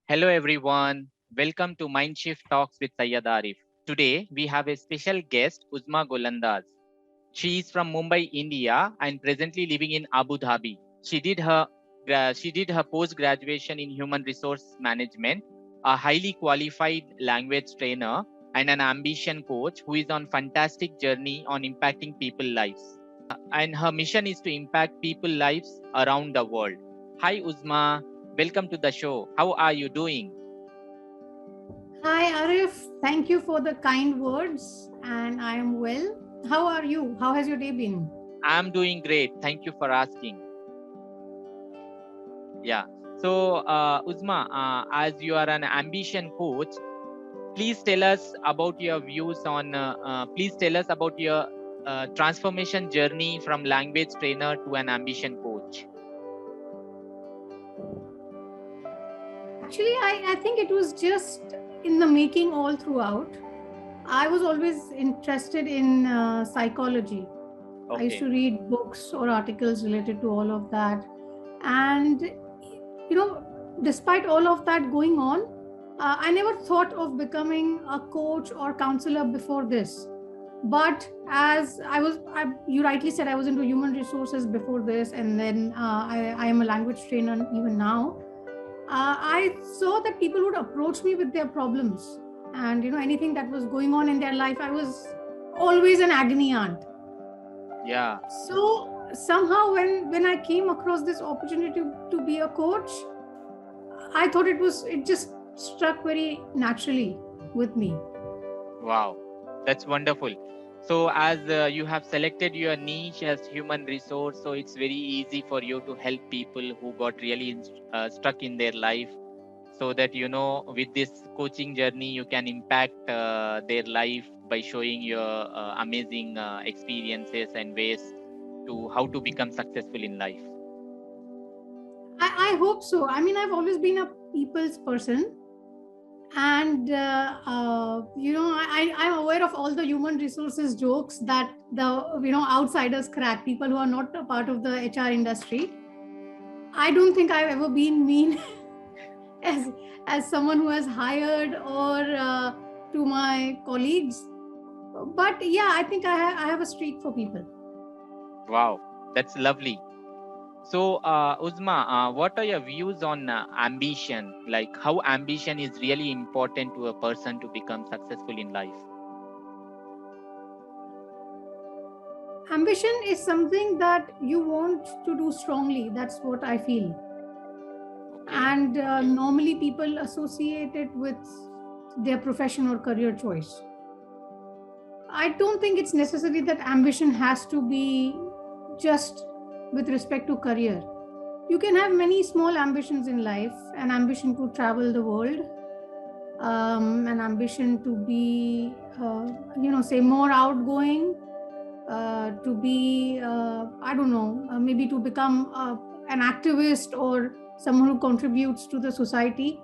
Hello everyone. Welcome to Mindshift Talks with Sayyad Arif. Today we have a special guest, Uzma Golandaz. She is from Mumbai, India, and presently living in Abu Dhabi. She did her post graduation in human resource management, a highly qualified language trainer, and an ambition coach who is on fantastic journey on impacting people lives. And her mission is to impact people lives around the world. Hi Uzma, welcome to the show. How are you doing? Hi Arif, thank you for the kind words, and I am well. How are you? How has your day been? I'm doing great. Thank you for asking. Yeah. So, Uzma, as you are an ambition coach, please tell us about your views on. Please tell us about your transformation journey from language trainer to an ambition coach. Actually, I think it was just in the making all throughout. I was always interested in psychology. I used Okay. to read books or articles related to all of that. And, despite all of that going on, I never thought of becoming a coach or counselor before this. But as you rightly said, I was into human resources before this, and then I am a language trainer even now. I saw that people would approach me with their problems, and anything that was going on in their life. I was always an agony aunt. Yeah. So somehow, when I came across this opportunity to be a coach, I thought it just struck very naturally with me. Wow. That's wonderful. So, as you have selected your niche as human resource, so it's very easy for you to help people who got really stuck in their life, so that with this coaching journey you can impact their life by showing your amazing experiences and ways to how to become successful in life. I hope so. I mean, I've always been a people's person, and I'm aware of all the human resources jokes that the outsiders crack, people who are not a part of the HR industry. I don't think I've ever been mean as someone who has hired or to my colleagues, but yeah, I think I have a streak for people. Wow, that's lovely. So, Uzma, what are your views on ambition? Like how ambition is really important to a person to become successful in life? Ambition is something that you want to do strongly. That's what I feel. Okay. And normally people associate it with their profession or career choice. I don't think it's necessary that ambition has to be just with respect to career. You can have many small ambitions in life: an ambition to travel the world, an ambition to be, say, more outgoing, to be, I don't know, maybe to become an activist or someone who contributes to the society.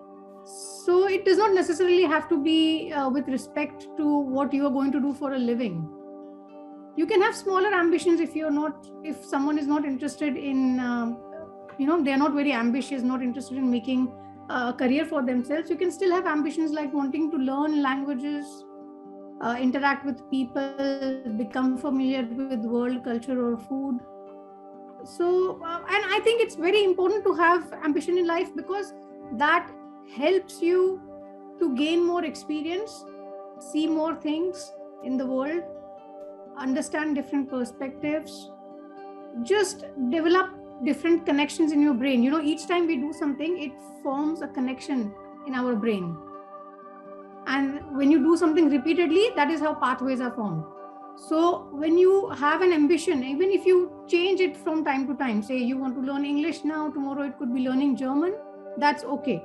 So it does not necessarily have to be with respect to what you are going to do for a living. You can have smaller ambitions if someone is not interested in, they are not very ambitious, not interested in making a career for themselves. You can still have ambitions like wanting to learn languages, interact with people, become familiar with world culture or food. So, and I think it's very important to have ambition in life because that helps you to gain more experience, see more things in the world, understand different perspectives, just develop different connections in your brain. Each time we do something, it forms a connection in our brain. And when you do something repeatedly, that is how pathways are formed. So when you have an ambition, even if you change it from time to time, say you want to learn English now, tomorrow it could be learning German, that's okay.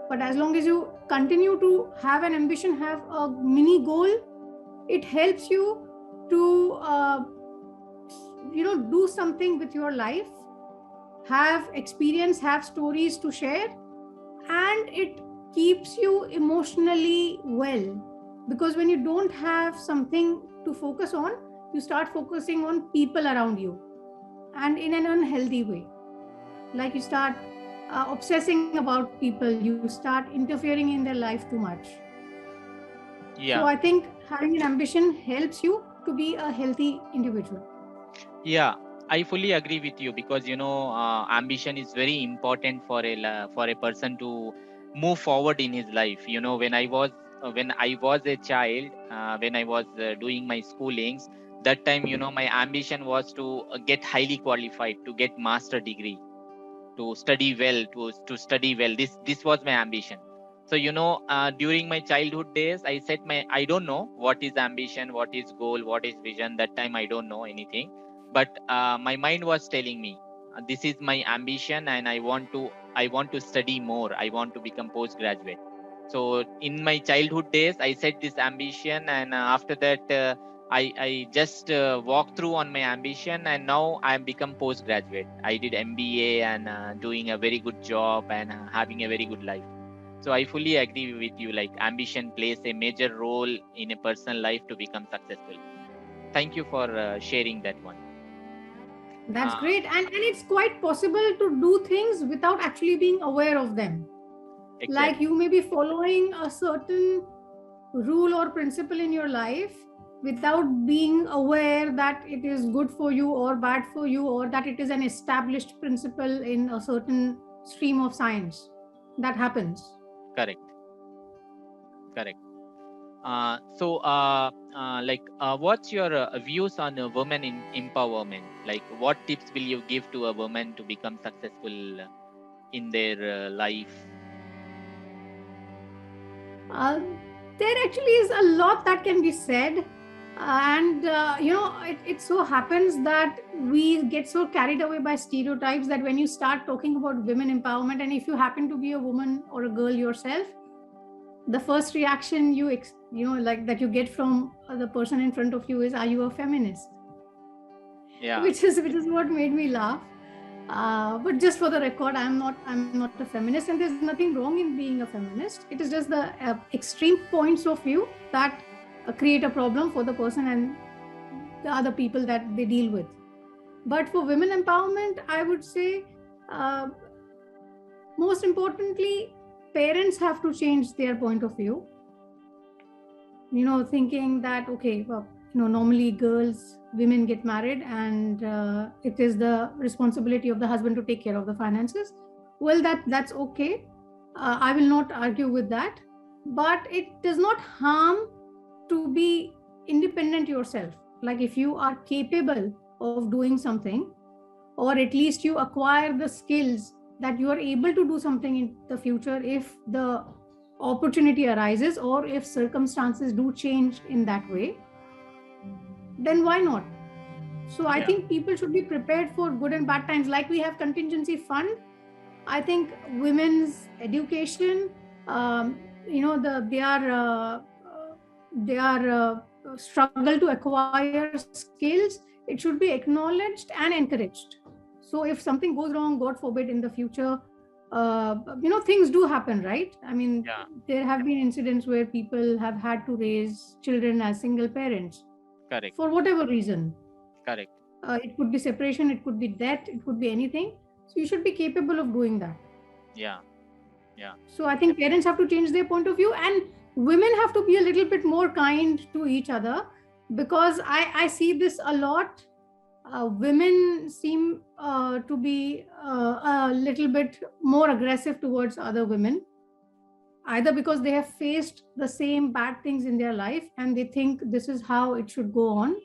But as long as you continue to have an ambition, have a mini goal, it helps you to do something with your life, have experience, have stories to share, and it keeps you emotionally well. Because when you don't have something to focus on, you start focusing on people around you, and in an unhealthy way. Like you start obsessing about people, you start interfering in their life too much. So Yeah. I think having an ambition helps you to be a healthy individual. Yeah, I fully agree with you because ambition is very important for for a person to move forward in his life. When I was a child, when I was doing my schoolings, that time my ambition was to get highly qualified, to get master degree, to study well, to study well. This was my ambition. So during my childhood days, I don't know what is ambition, what is goal, what is vision. That time I don't know anything, but my mind was telling me, this is my ambition, and I want to study more. I want to become postgraduate. So in my childhood days, I set this ambition, and after that, I just walked through on my ambition, and now I'm become postgraduate. I did MBA and doing a very good job and having a very good life. So I fully agree with you. Like ambition plays a major role in a personal life to become successful. Thank you for sharing that one. That's Uh, great. And it's quite possible to do things without actually being aware of them. Like exactly. you may be following a certain rule or principle in your life without being aware that it is good for you or bad for you, or that it is an established principle in a certain stream of science. That happens. Correct. Correct. What's your views on women in empowerment? Like, what tips will you give to a woman to become successful in their life? uh, there actually is a lot that can be said. And it so happens that we get so carried away by stereotypes that when you start talking about women empowerment, and if you happen to be a woman or a girl yourself, the first reaction like that you get from the person in front of you is, are you a feminist? Yeah. Which is what made me laugh. But just for the record, I'm not a feminist, and there's nothing wrong in being a feminist. It is just the extreme points of view that create a problem for the person and the other people that they deal with. But for women empowerment, I would say, uh, most importantly, parents have to change their point of view. Thinking that, okay, well, normally women get married, and it is the responsibility of the husband to take care of the finances. Well, that's okay. I will not argue with that, but it does not harm to be independent yourself. Like if you are capable of doing something, or at least you acquire the skills that you are able to do something in the future if the opportunity arises, or if circumstances do change in that way, then why not? So I Yeah. think people should be prepared for good and bad times. Like we have contingency fund, I think women's education, they are struggle to acquire skills, it should be acknowledged and encouraged. So if something goes wrong, god forbid, in the future, things do happen, right? I mean, Yeah. there have been incidents where people have had to raise children as single parents Correct. for whatever reason. Correct. It could be separation, it could be death, it could be anything. So you should be capable of doing that. Yeah. Yeah. So I think parents have to change their point of view, and women have to be a little bit more kind to each other, because I see this a lot. Women seem to be a little bit more aggressive towards other women, either because they have faced the same bad things in their life and they think this is how it should go on,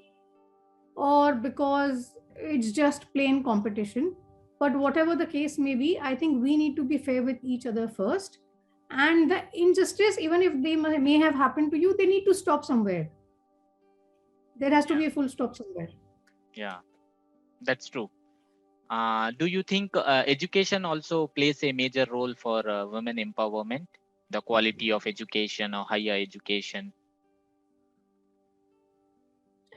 or because it's just plain competition. But whatever the case may be, I think we need to be fair with each other first. And the injustice, even if they may have happened to you, they need to stop somewhere. There has to Yeah. be a full stop somewhere. Yeah. That's true. Do you think education also plays a major role for women empowerment? The quality of education or higher education?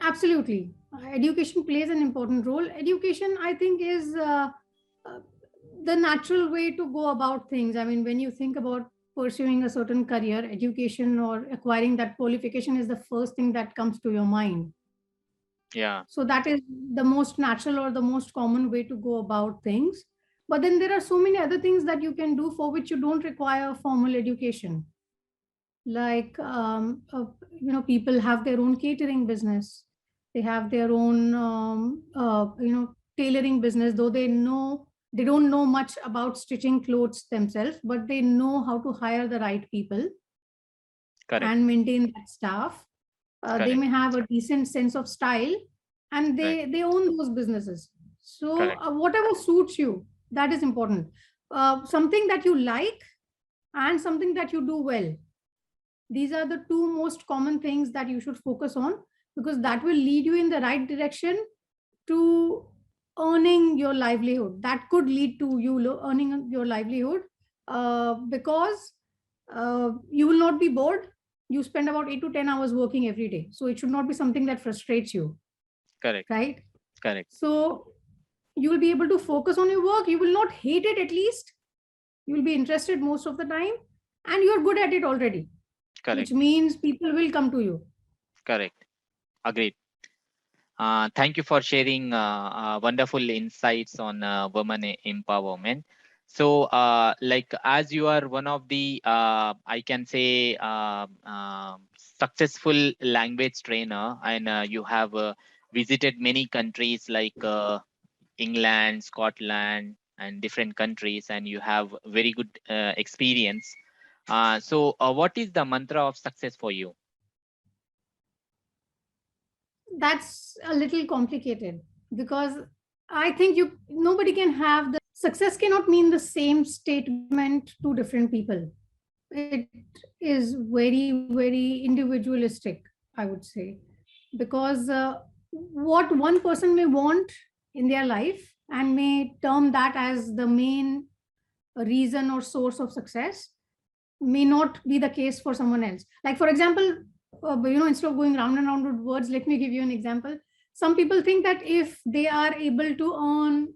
Absolutely. Education plays an important role. Education, I think, is uh, the natural way to go about things. I mean, when you think about pursuing a certain career, education or acquiring that qualification is the first thing that comes to your mind. Yeah. So that is the most natural or the most common way to go about things. But then there are so many other things that you can do for which you don't require formal education. Like, people have their own catering business. They have their own, tailoring business, though they don't know much about stitching clothes themselves, but they know how to hire the right people Correct. and maintain that staff. They Correct. may have a decent sense of style, and Right. they own those businesses. So Correct. whatever suits you, that is important. Something that you like and something that you do well. These are the two most common things that you should focus on, because that will lead you in the right direction to earning your livelihood. That could lead to you earning your livelihood, because you will not be bored. You spend about 8 to 10 hours working every day, so it should not be something that frustrates you, Correct. right? Correct. So you will be able to focus on your work. You will not hate it, at least you will be interested most of the time, and you're good at it already, Correct. which means people will come to you. Correct. Agreed. Thank you for sharing wonderful insights on women empowerment. So, as you are one of the, I can say, successful language trainer, and you have visited many countries like England, Scotland, and different countries, and you have very good experience. So, what is the mantra of success for you? That's a little complicated, because I think nobody can have the success cannot mean the same statement to different people. It is very, very individualistic, I would say, because what one person may want in their life and may term that as the main reason or source of success may not be the case for someone else. Like, for example, instead of going round and round with words, let me give you an example. Some people think that if they are able to earn,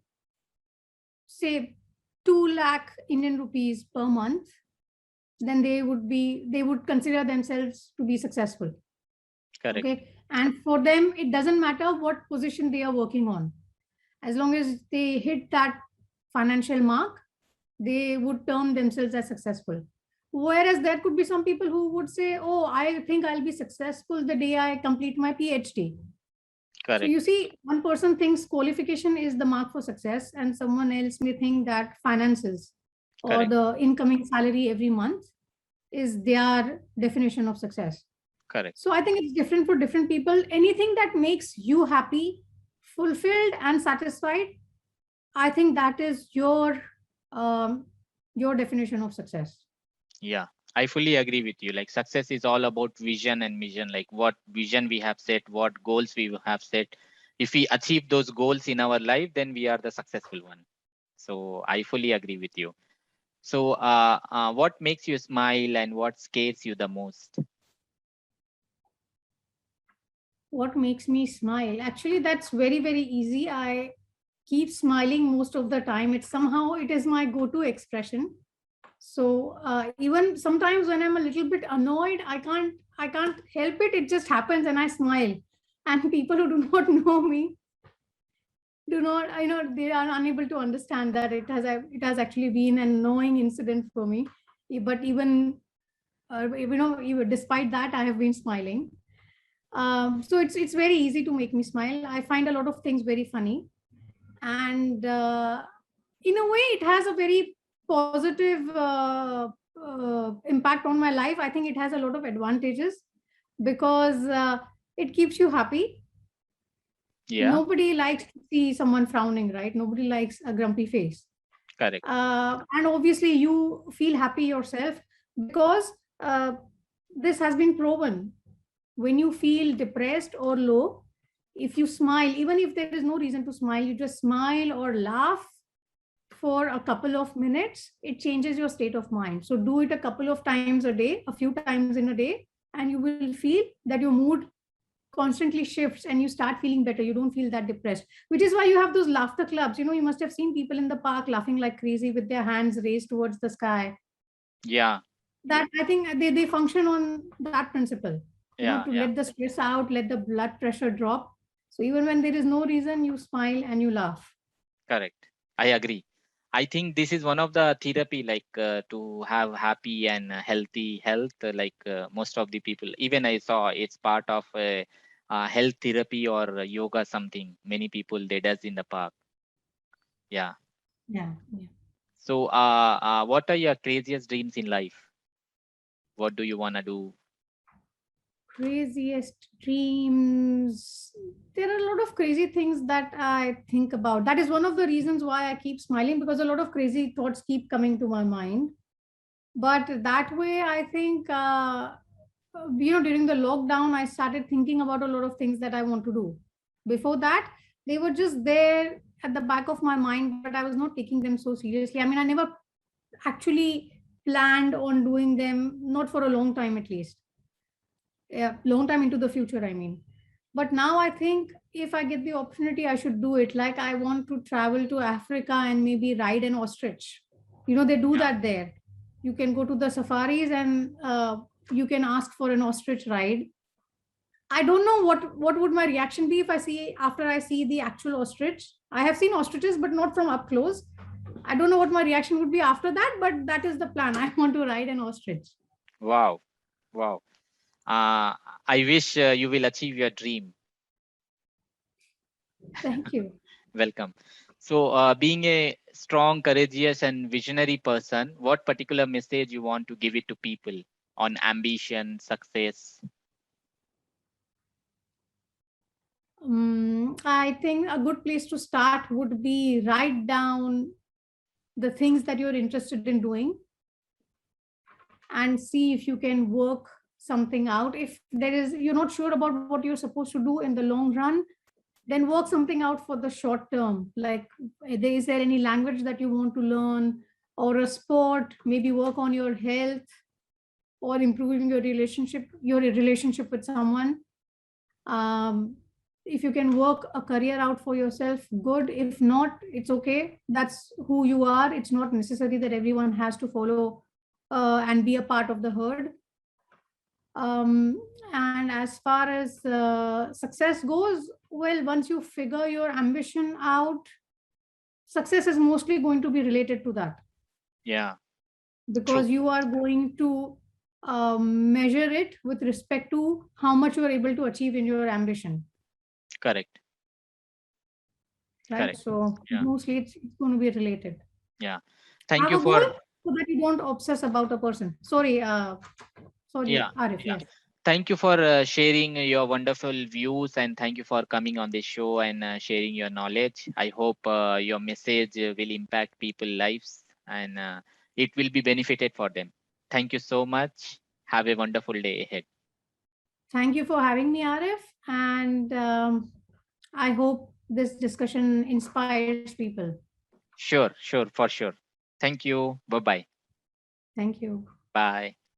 say, 2 lakh Indian rupees per month, then they would consider themselves to be successful. Correct. Okay. And for them, it doesn't matter what position they are working on. As long as they hit that financial mark, they would term themselves as successful. Whereas there could be some people who would say, oh, I think I'll be successful the day I complete my PhD. So Correct. you see, one person thinks qualification is the mark for success, and someone else may think that finances or Correct. the incoming salary every month is their definition of success. Correct. So I think it's different for different people. Anything that makes you happy, fulfilled, and satisfied, I think that is your definition of success. Yeah, I fully agree with you. Like, success is all about vision and mission, like what vision we have set, what goals we have set. If we achieve those goals in our life, then we are the successful one. So I fully agree with you. So what makes you smile and what scares you the most? What makes me smile? Actually, that's very, very easy. I keep smiling most of the time. It is my go-to expression. So even sometimes when I'm a little bit annoyed, I can't help it. It just happens and I smile. And people who do not know me do not, I know they are unable to understand that it has actually been an annoying incident for me. But even even despite that, I have been smiling. So it's very easy to make me smile. I find a lot of things very funny, and in a way, it has a very positive impact on my life. I think it has a lot of advantages, because it keeps you happy. Yeah, Nobody likes to see someone frowning, right? Nobody likes a grumpy face. correct. And obviously, you feel happy yourself, because this has been proven. When you feel depressed or low, if you smile, even if there is no reason to smile, you just smile or laugh for a couple of minutes, it changes your state of mind. So do it a couple of times a day, a few times in a day, and you will feel that your mood constantly shifts and you start feeling better. You don't feel that depressed, which is why you have those laughter clubs. You must have seen people in the park laughing like crazy with their hands raised towards the sky. Yeah, That, I think, they function on that principle, yeah, to yeah, let the stress out, let the blood pressure drop. So even when there is no reason, you smile and you laugh. correct. I agree. I think this is one of the therapy, like to have happy and healthy health. Most of the people, even I saw it's part of a, health therapy or yoga something. Many people they does in the park. Yeah. Yeah, yeah. So, what are your craziest dreams in life? What do you wanna do? Craziest dreams. There are a lot of crazy things that I think about. That is one of the reasons why I keep smiling, because a lot of crazy thoughts keep coming to my mind. But that way, I think, during the lockdown, I started thinking about a lot of things that I want to do. Before that, they were just there at the back of my mind, but I was not taking them so seriously. I mean, I never actually planned on doing them, not for a long time at least. Yeah, long time into the future, I mean. But now I think if I get the opportunity, I should do it. Like, I want to travel to Africa and maybe ride an ostrich. They do Yeah. that there. You can go to the safaris and you can ask for an ostrich ride. I don't know what would my reaction be if I see after I see the actual ostrich. I have seen ostriches, but not from up close. I don't know what my reaction would be after that, but that is the plan. I want to ride an ostrich. Wow. Wow. Uh, I wish you will achieve your dream. Thank you. Welcome. So, being a strong, courageous, and visionary person, what particular message you want to give it to people on ambition, success? I think a good place to start would be write down the things that you're interested in doing and see if you can work something out. If you're not sure about what you're supposed to do in the long run, then work something out for the short term. Like, is there any language that you want to learn, or a sport? Maybe work on your health or improving your relationship with someone. um, if you can work a career out for yourself, good. If not, it's okay. That's who you are. It's not necessary that everyone has to follow and be a part of the herd. And as far as success goes, well, once you figure your ambition out, success is mostly going to be related to that, Yeah, true. because you are going to measure it with respect to how much you are able to achieve in your ambition, Correct. right? Correct. So Yeah. mostly it's going to be related. Yeah. Thank Have you a goal for, so that you don't obsess about a person. Sorry, yeah. Arif. Yeah. Yes. Thank you for sharing your wonderful views, and thank you for coming on this show and sharing your knowledge. I hope your message will impact people's lives, and it will be benefited for them. Thank you so much. Have a wonderful day ahead. Thank you for having me, Arif. And I hope this discussion inspires people. Sure, sure, for sure. Thank you. Bye bye. Thank you. Bye.